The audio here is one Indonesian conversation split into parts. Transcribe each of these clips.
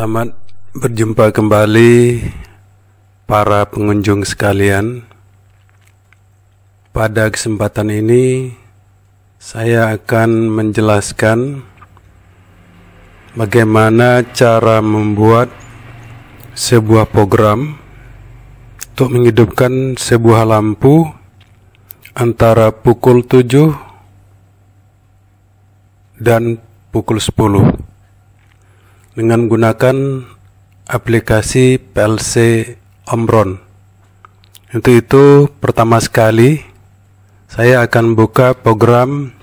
Selamat berjumpa kembali para pengunjung sekalian. Pada kesempatan ini saya akan menjelaskan bagaimana cara membuat sebuah program untuk menghidupkan sebuah lampu antara pukul 7 dan pukul 10 dengan menggunakan aplikasi PLC Omron. Untuk itu, pertama sekali saya akan buka program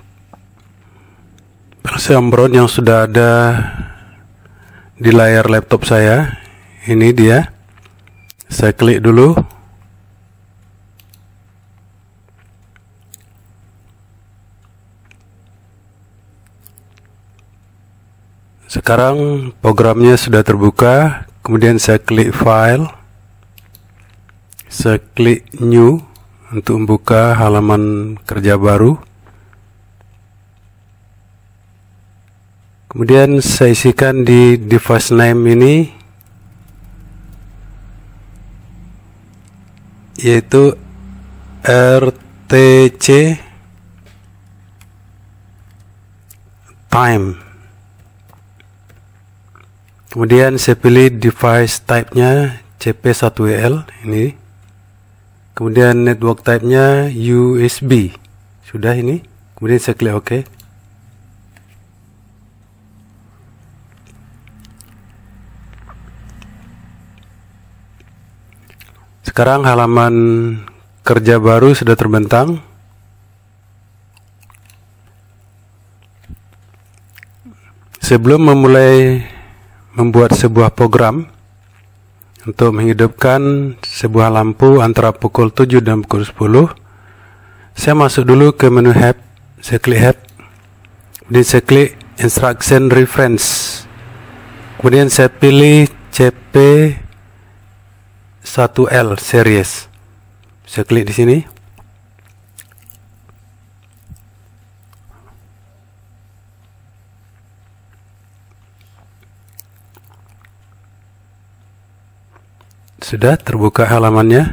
PLC Omron yang sudah ada di layar laptop saya. Ini dia. Saya klik dulu. Sekarang programnya sudah terbuka, kemudian saya klik File, saya klik New untuk membuka halaman kerja baru. Kemudian saya isikan di device name ini, yaitu RTC Time. Kemudian saya pilih device type-nya CP1WL ini. Kemudian network type-nya USB. Sudah ini. Kemudian saya klik OK. Sekarang halaman kerja baru sudah terbentang. Sebelum memulai membuat sebuah program untuk menghidupkan sebuah lampu antara pukul 7 dan pukul 10, saya masuk dulu ke menu Help. Saya klik Help, kemudian saya klik Instruction Reference, kemudian saya pilih CP1L Series. Saya klik di sini. Sudah terbuka halamannya.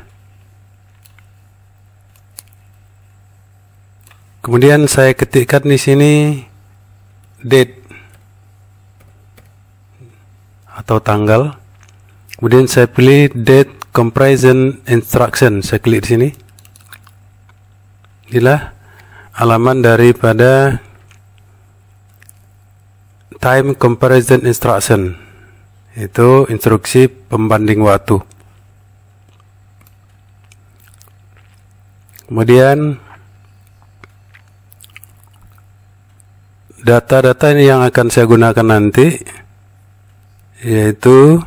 Kemudian saya ketikkan di sini date atau tanggal. Kemudian saya pilih date comparison instruction. Saya klik di sini. Inilah halaman daripada time comparison instruction. Itu instruksi pembanding waktu. Kemudian data-data ini yang akan saya gunakan nanti, yaitu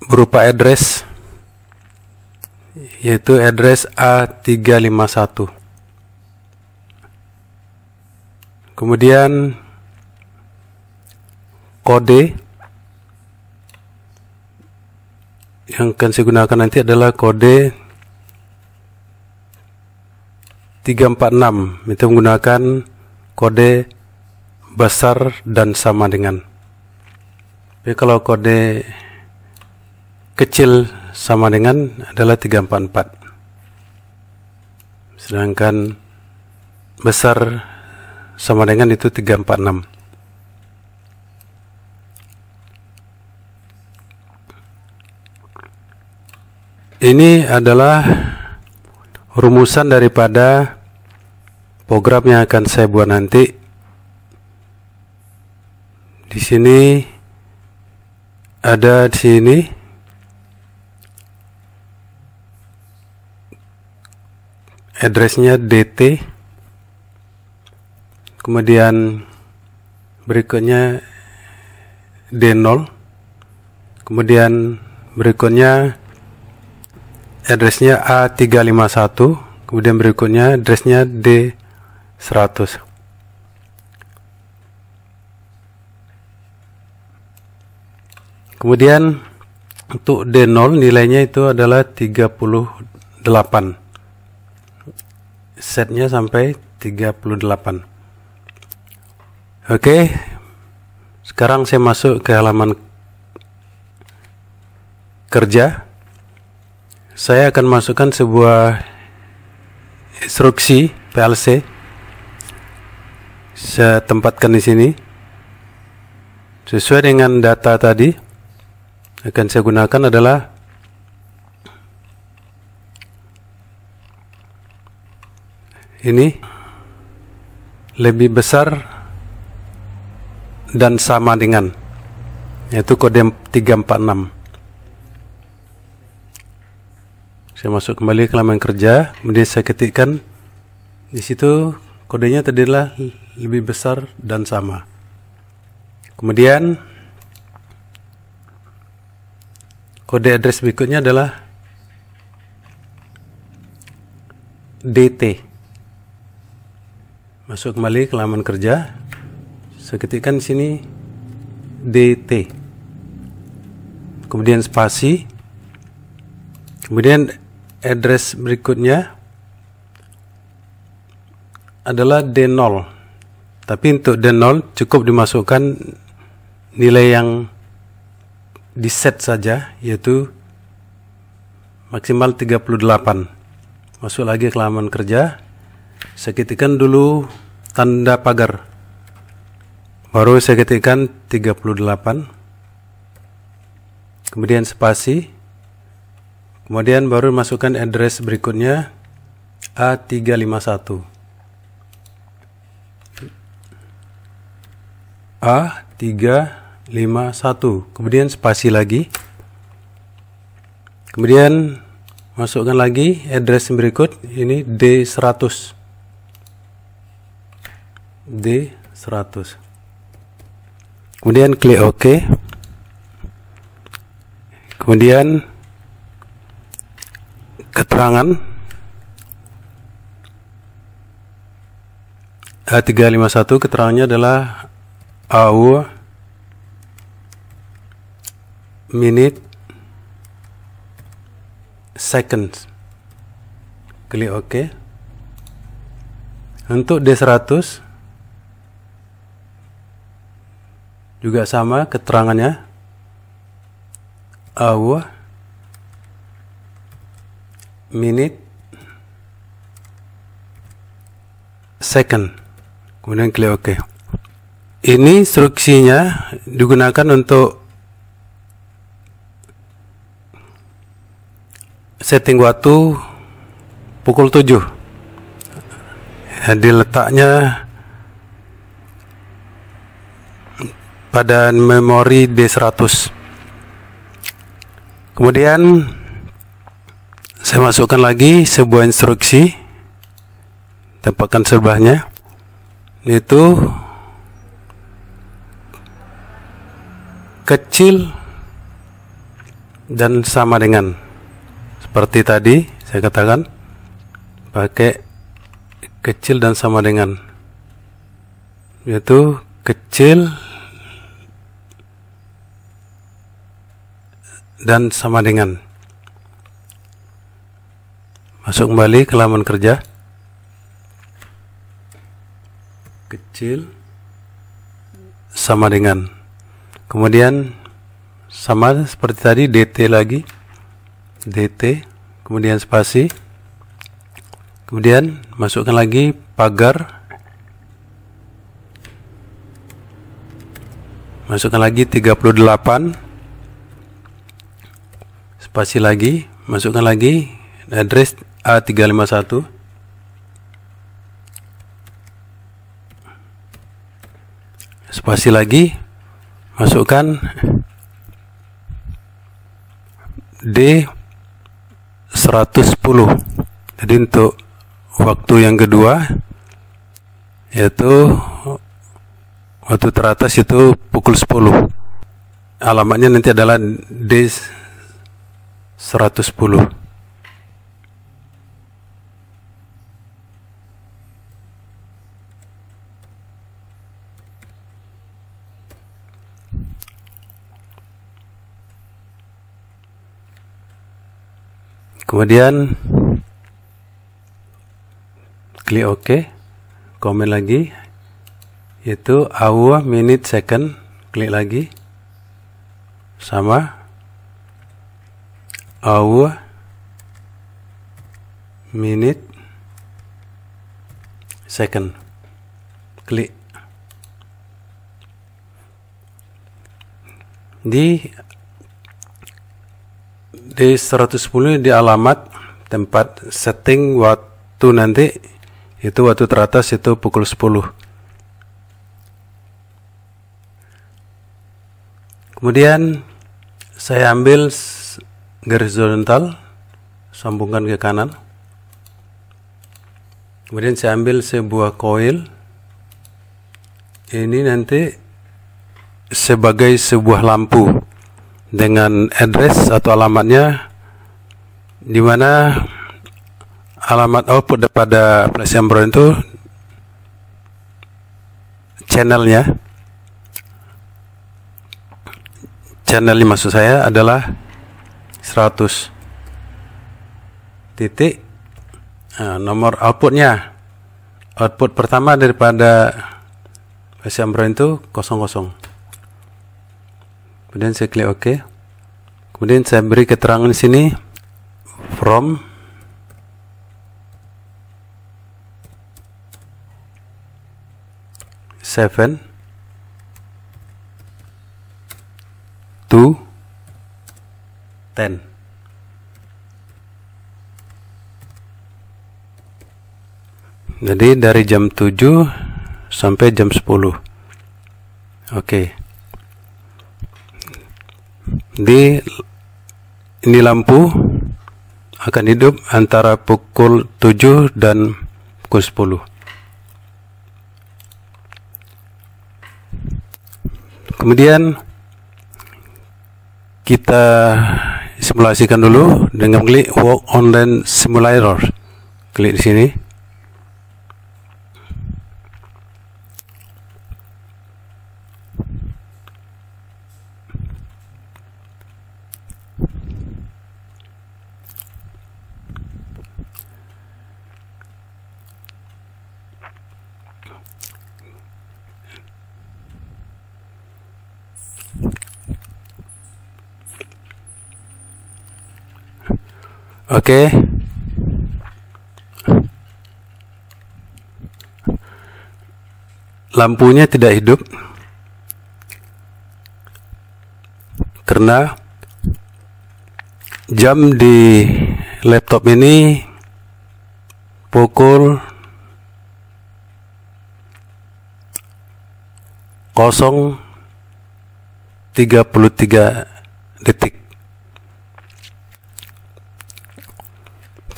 berupa address, yaitu address A351. Kemudian kode yang akan saya gunakan nanti adalah kode 346. Itu menggunakan kode besar dan sama dengan. Tapi kalau kode kecil sama dengan adalah 344. Sedangkan besar sama dengan itu 346. Ini adalah rumusan daripada program yang akan saya buat nanti. Di sini ada addressnya DT. Kemudian berikutnya D0. Kemudian berikutnya addressnya A351. Kemudian berikutnya addressnya D100. Kemudian untuk D0 nilainya itu adalah 38. Setnya sampai 38. Oke. Sekarang saya masuk ke halaman kerja. Saya akan masukkan sebuah instruksi PLC. Saya tempatkan di sini. Sesuai dengan data tadi, akan saya gunakan adalah ini, lebih besar dan sama dengan, yaitu kode 346. Saya masuk kembali ke halaman kerja, kemudian saya ketikkan di situ kodenya tadi adalah lebih besar dan sama. Kemudian kode address berikutnya adalah DT. Masuk kembali ke halaman kerja, saya ketikkan di sini DT. Kemudian spasi. Kemudian address berikutnya adalah D0. Tapi untuk D0 cukup dimasukkan nilai yang di set saja, yaitu maksimal 38. Masuk lagi ke halaman kerja, saya ketikkan dulu tanda pagar, baru saya ketikkan 38, kemudian spasi, kemudian baru masukkan address berikutnya A351. A351, kemudian spasi lagi, kemudian masukkan lagi address berikut, ini D100. D100. Kemudian klik OK. Kemudian keterangan A351, keterangannya adalah hour, minute, seconds. Klik OK. Untuk D100 juga sama keterangannya, hour, minute, second. Kemudian klik OK. Ini instruksinya digunakan untuk setting waktu pukul 7. Jadi letaknya pada memori D100. Kemudian saya masukkan lagi sebuah instruksi, tempatkan sebelahnya, yaitu kecil dan sama dengan. Seperti tadi saya katakan, pakai kecil dan sama dengan, yaitu kecil dan sama dengan. Masuk kembali ke halaman kerja, kecil sama dengan, kemudian sama seperti tadi, DT lagi, DT, kemudian spasi, kemudian masukkan lagi pagar, masukkan lagi 38, spasi lagi, masukkan lagi address A351, spasi lagi, masukkan D110. Jadi untuk waktu yang kedua, yaitu waktu teratas itu pukul 10. Alamatnya nanti adalah D110. Kemudian klik OK, komen lagi, yaitu hour, minute, second, klik lagi, sama hour, minute, second, klik. Di 110 di alamat tempat setting waktu nanti itu waktu teratas itu pukul 10. Kemudian saya ambil garis horizontal, sambungkan ke kanan. Kemudian saya ambil sebuah koil. Ini nanti sebagai sebuah lampu dengan address atau alamatnya, di mana alamat output daripada flash Ambron itu channelnya maksud saya adalah 100 titik. Nomor outputnya, output pertama daripada flash Ambron itu 00. Kemudian saya klik OK. Kemudian saya beri keterangan di sini from seven to 10. Jadi dari jam 7 sampai jam 10. Oke. Ini lampu akan hidup antara pukul 7 dan pukul 10. Kemudian kita simulasikan dulu dengan klik Work Online Simulator. Klik di sini. Oke. Lampunya tidak hidup karena jam di laptop ini pukul 0.33 detik.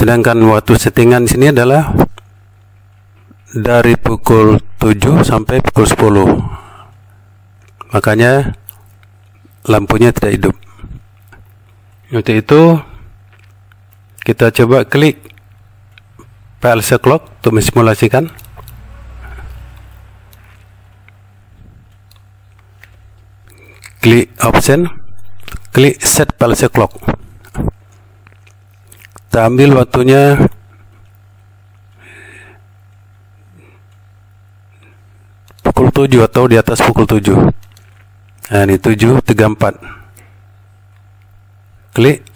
Sedangkan waktu settingan di sini adalah dari pukul 7 sampai pukul 10. Makanya lampunya tidak hidup. Untuk itu kita coba klik PLC clock untuk mensimulasikan. Klik option, klik set PLC clock. Kita ambil waktunya pukul 7 atau di atas pukul 7. Nah, ini 7.34. Klik.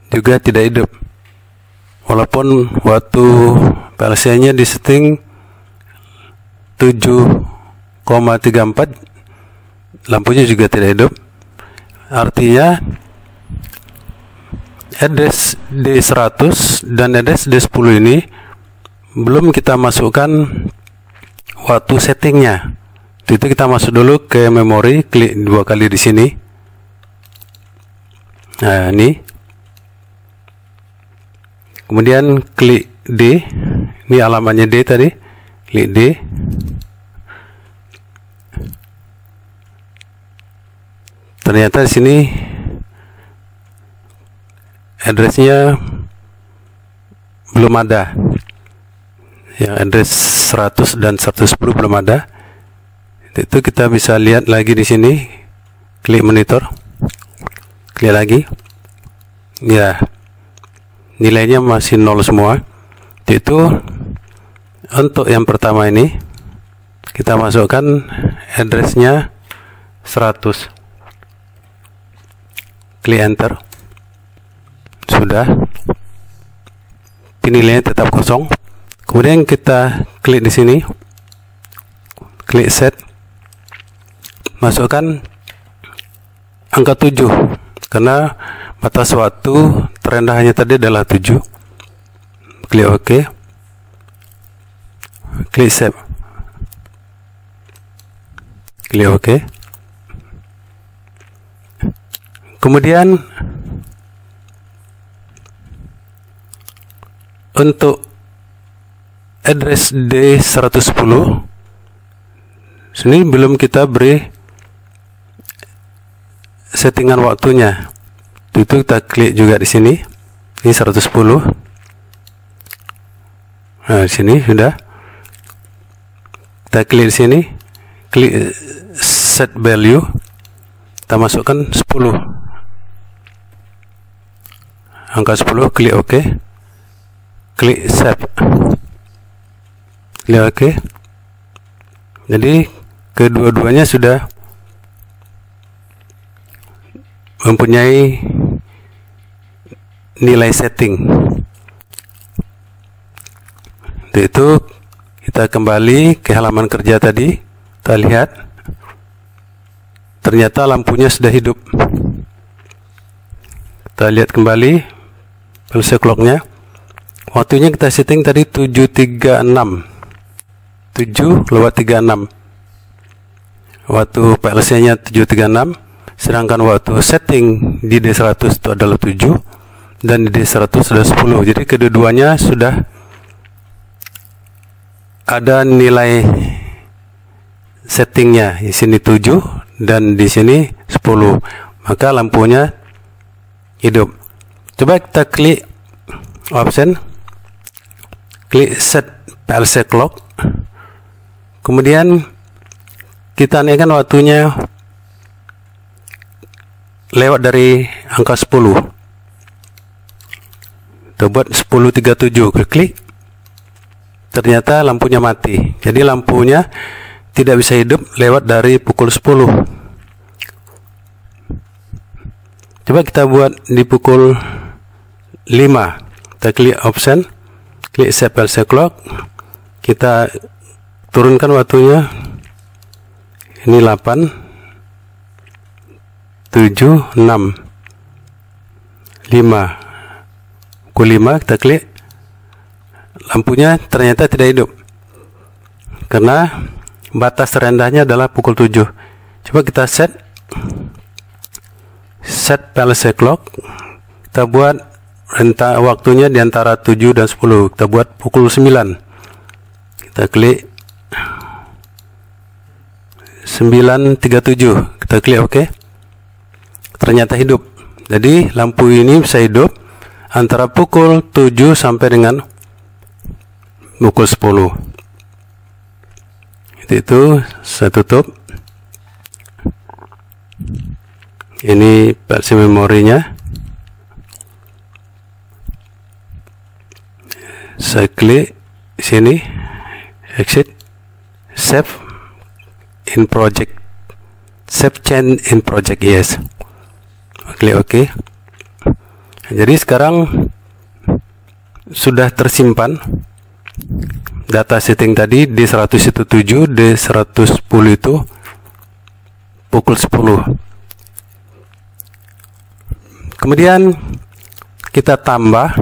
Juga tidak hidup. Walaupun waktu PLC-nya di setting 7,34, lampunya juga tidak hidup. Artinya address D100 dan address D10 ini belum kita masukkan waktu settingnya. Itu kita masuk dulu ke memori, klik 2 kali di sini. Nah, ini. Kemudian klik D. Ini alamatnya D tadi. Klik D. Ternyata di sini addressnya belum ada. Yang address 100 dan 110 belum ada. Itu kita bisa lihat lagi di sini. Klik monitor. Klik lagi. Ya. Nilainya masih 0 semua. Itu untuk yang pertama ini kita masukkan address-nya 100. Klik enter. Sudah. Nilainya tetap kosong. Kemudian kita klik di sini. Klik set. Masukkan angka 7 karena batas waktu terendahnya tadi adalah 7. Klik OK. Klik save. Klik OK. Kemudian untuk address D110 sini belum kita beri settingan waktunya. Itu kita klik juga di sini. Ini 110. Nah, di sini sudah. Kita klik di sini. Klik set value. Kita masukkan 10. Angka 10, klik OK. Klik save. Klik OK. Jadi kedua-duanya sudah mempunyai nilai setting. Untuk itu kita kembali ke halaman kerja tadi. Kita lihat ternyata lampunya sudah hidup. Kita lihat kembali pulse clocknya. Waktunya kita setting tadi 7.36. 7/36. Waktu PLC-nya 7.36. Sedangkan waktu setting di D100 itu adalah 7 dan di D100 sudah 10. Jadi kedua-duanya sudah ada nilai settingnya. Di sini 7 dan di sini 10. Maka lampunya hidup. Coba kita klik option, klik set PLC clock. Kemudian kita naikkan waktunya lewat dari angka 10. Kita buat 10.37. Klik. Ternyata lampunya mati. Jadi lampunya tidak bisa hidup lewat dari pukul 10. Coba kita buat di pukul 5. Kita klik option, klik set PLC clock. Kita turunkan waktunya. Ini 8, 7, 6, 5. Pukul 5 kita klik. Lampunya ternyata tidak hidup karena batas terendahnya adalah pukul 7. Coba kita set PLC clock. Kita buat waktunya di antara 7 dan 10. Kita buat pukul 9. Kita klik 9.37. Kita klik OK. Ternyata hidup. Jadi lampu ini bisa hidup antara pukul 7 sampai dengan pukul 10. Itu saya tutup. Ini versi memorinya. Saya klik sini, exit, save in project, save change in project, yes. Klik OK. Jadi sekarang sudah tersimpan data setting tadi. D100 itu 7, D110 itu pukul 10. Kemudian kita tambah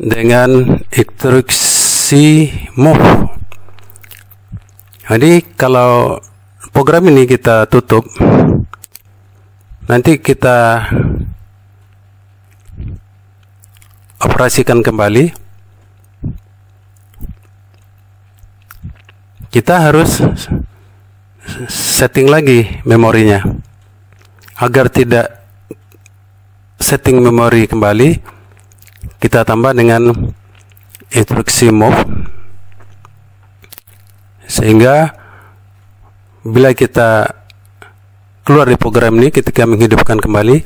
dengan instruksi move. Jadi kalau program ini kita tutup, nanti kita operasikan kembali. Kita harus setting lagi memorinya. Agar tidak setting memori kembali, kita tambah dengan instruksi move. Sehingga bila kita keluar dari program ini, ketika menghidupkan kembali,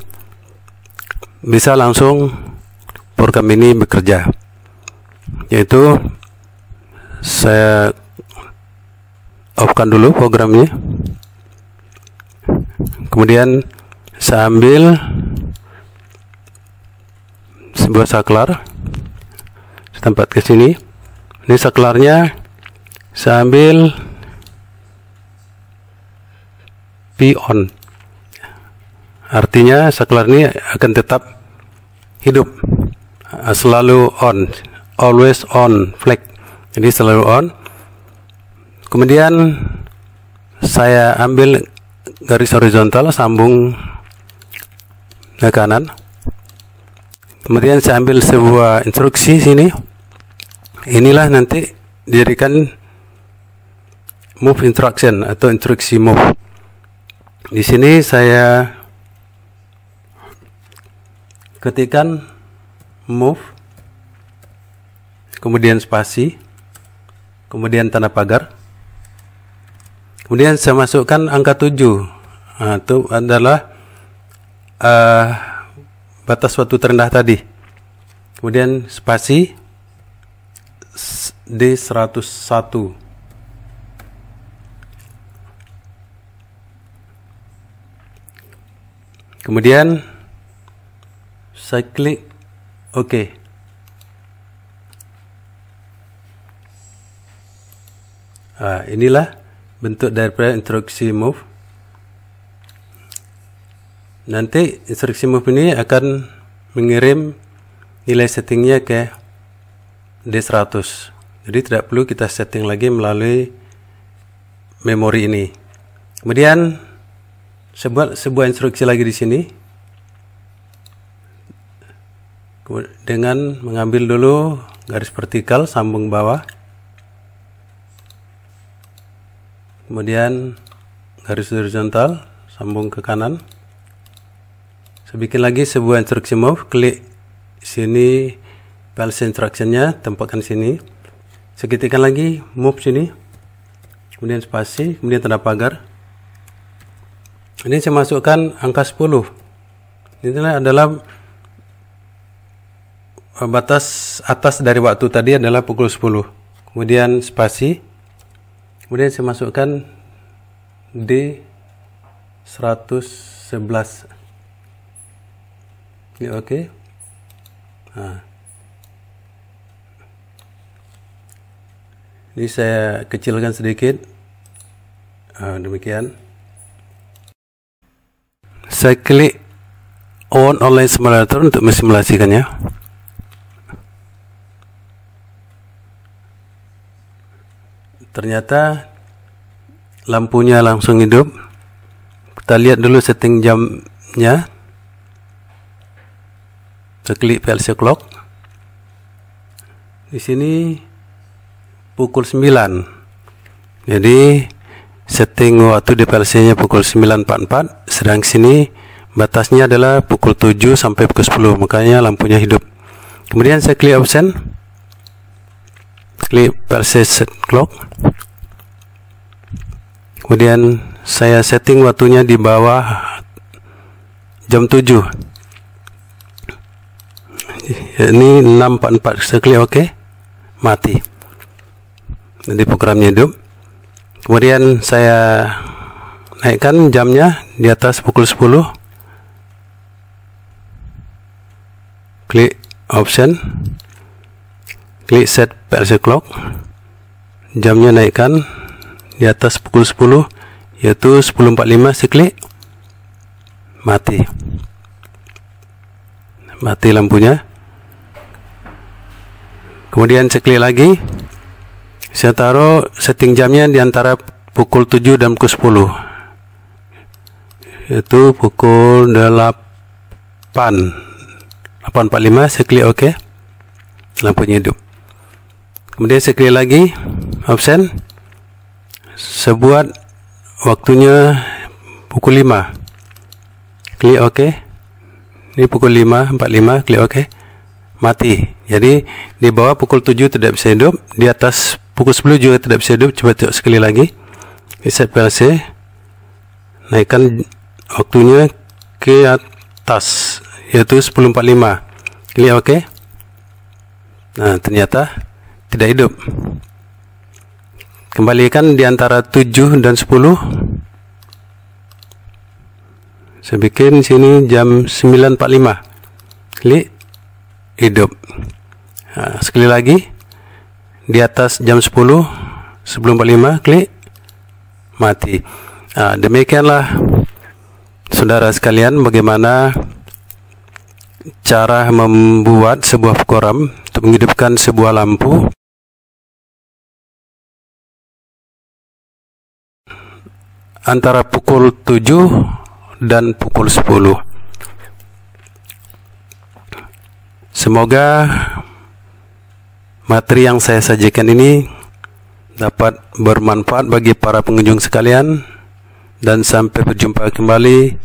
bisa langsung program ini bekerja. Yaitu saya off-kan dulu programnya. Kemudian saya ambil sebuah saklar, tempat ke sini. Ini saklarnya saya ambil P on, artinya saklar ini akan tetap hidup, selalu on, always on flag, jadi selalu on. Kemudian saya ambil garis horizontal, sambung ke kanan. Kemudian saya ambil sebuah instruksi sini. Inilah nanti dijadikan move instruction atau instruksi move. Di sini saya ketikkan move, kemudian spasi, kemudian tanda pagar. Kemudian saya masukkan angka 7. Nah, itu adalah batas waktu terendah tadi. Kemudian spasi D101. Kemudian saya klik OK. Inilah bentuk daripada instruksi move. Nanti instruksi move ini akan mengirim nilai settingnya ke D100. Jadi tidak perlu kita setting lagi melalui memori ini. Kemudian sebuah instruksi lagi di sini dengan mengambil dulu garis vertikal, sambung bawah, kemudian garis horizontal, sambung ke kanan. Saya bikin lagi sebuah instruksi move, klik sini PLC instructionnya, tempatkan sini. Saya ketikkan lagi move sini, kemudian spasi, kemudian tanda pagar. Ini saya masukkan angka 10. Ini adalah batas atas dari waktu tadi adalah pukul 10. Kemudian spasi, kemudian saya masukkan D111. Ya, oke. Ini saya kecilkan sedikit. Demikian. Saya klik on online simulator untuk mensimulasikannya. Ternyata lampunya langsung hidup. Kita lihat dulu setting jamnya. Saya klik PLC clock. Di sini pukul 9. Jadi setting waktu di PLC-nya pukul 9.44, sedang sini batasnya adalah pukul 7 sampai pukul 10, makanya lampunya hidup. Kemudian saya klik option, klik PLC set clock. Kemudian saya setting waktunya di bawah jam 7. Ini 6.44, saya klik OK, mati. Jadi programnya hidup. Kemudian saya naikkan jamnya di atas pukul 10. Klik option, klik set PLC clock. Jamnya naikkan di atas pukul 10, yaitu 10.45. Saya klik, mati. Mati lampunya. Kemudian saya klik lagi. Saya taruh setting jamnya di antara pukul 7 dan pukul 10. Itu pukul 8.45. Saya klik OK. Lampunya hidup. Kemudian saya klik lagi option. Saya buat waktunya pukul 5. Klik OK. Ini pukul 5.45. Klik OK. Mati. Jadi di bawah pukul 7 tidak bisa hidup, di atas pukul 10 juga tidak bisa hidup. Coba tengok sekali lagi. Reset PLC, naikkan waktunya ke atas, yaitu 10.45. Klik OK. Nah, ternyata tidak hidup. Kembalikan di antara 7 dan 10. Saya bikin sini jam 9.45. Klik hidup. Nah, sekali lagi di atas jam 10 sebelum 45, klik mati. Nah, demikianlah saudara sekalian bagaimana cara membuat sebuah program untuk menghidupkan sebuah lampu antara pukul 7 dan pukul 10. Semoga materi yang saya sajikan ini dapat bermanfaat bagi para pengunjung sekalian, dan sampai berjumpa kembali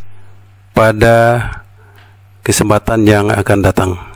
pada kesempatan yang akan datang.